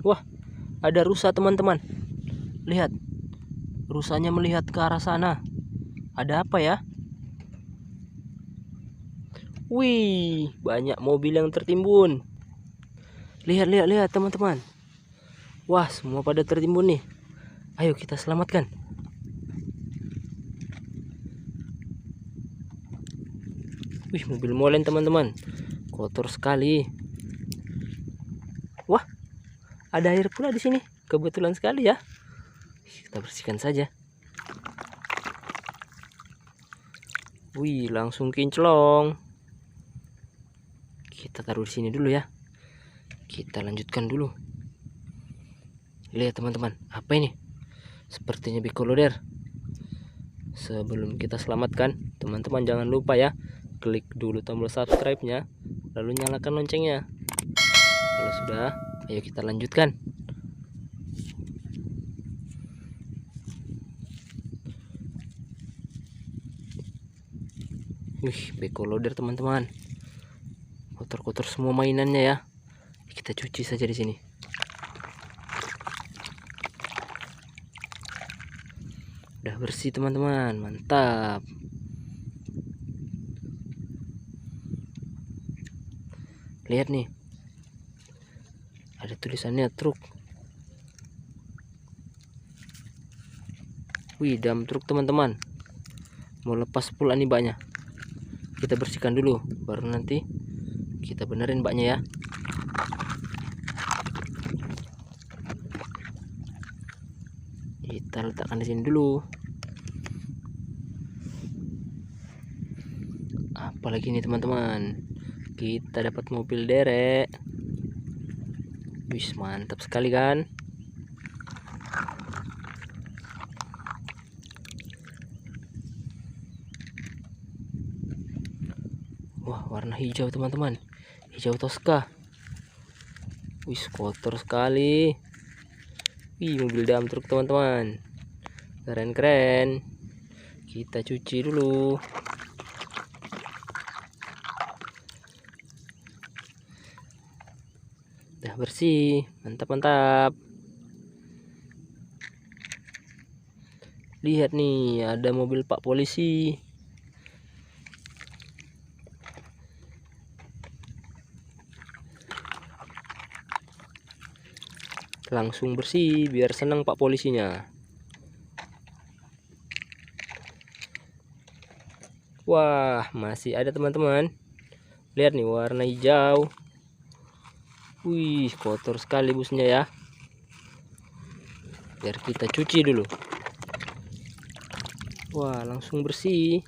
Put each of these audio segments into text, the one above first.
Wah, ada rusa teman-teman. Lihat, rusanya melihat ke arah sana. Ada apa ya? Wih, banyak mobil yang tertimbun. Lihat teman-teman. Wah, semua pada tertimbun nih. Ayo kita selamatkan. Wih, mobil molen teman-teman. Kotor sekali. Wah, ada air pula di sini. Kebetulan sekali ya. Kita bersihkan saja. Wih, langsung kinclong. Kita taruh di sini dulu ya. Kita lanjutkan dulu. Lihat teman-teman, apa ini? Sepertinya bikoloder. Sebelum kita selamatkan, teman-teman jangan lupa ya, klik dulu tombol subscribe-nya, lalu nyalakan loncengnya. Kalau sudah, ayo kita lanjutkan. Wih, bikoloder teman-teman. Kotor-kotor semua mainannya ya. Kita cuci saja di sini. Udah bersih teman-teman, mantap. Lihat nih, ada tulisannya truk. Wih, dam truk teman-teman. Mau lepas pula nih baknya. Kita bersihkan dulu, baru nanti kita benerin baknya ya. Kita letakkan di sini dulu. Apalagi nih teman-teman, kita dapat mobil derek. Wih, mantap sekali kan? Wah, warna hijau teman-teman, hijau Tosca. Wih, kotor sekali. Wih, mobil dump truk teman-teman, keren-keren. Kita cuci dulu. Udah bersih, mantap-mantap. Lihat nih, ada mobil Pak Polisi. Langsung bersih biar senang Pak Polisinya. Wah, masih ada teman-teman. Lihat nih, warna hijau. Wih, kotor sekali busnya ya. Biar kita cuci dulu. Wah, langsung bersih.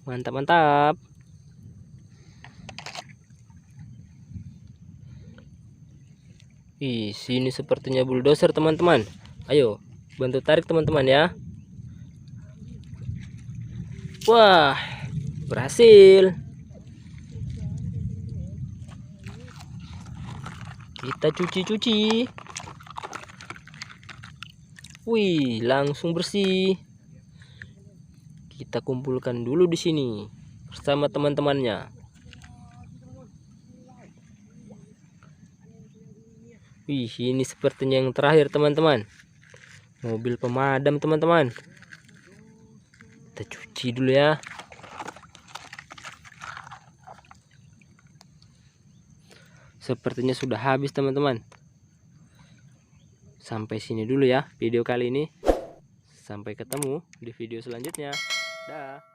Mantap-mantap. Ih, sini sepertinya bulldozer teman-teman. Ayo, bantu tarik teman-teman ya. Wah, berhasil. Kita cuci-cuci. Wih, langsung bersih. Kita kumpulkan dulu di sini bersama teman-temannya. Wih, ini sepertinya yang terakhir teman-teman. Mobil pemadam teman-teman. Kita cuci dulu ya. Sepertinya sudah habis teman-teman. Sampai sini dulu ya video kali ini. Sampai ketemu di video selanjutnya. Dah.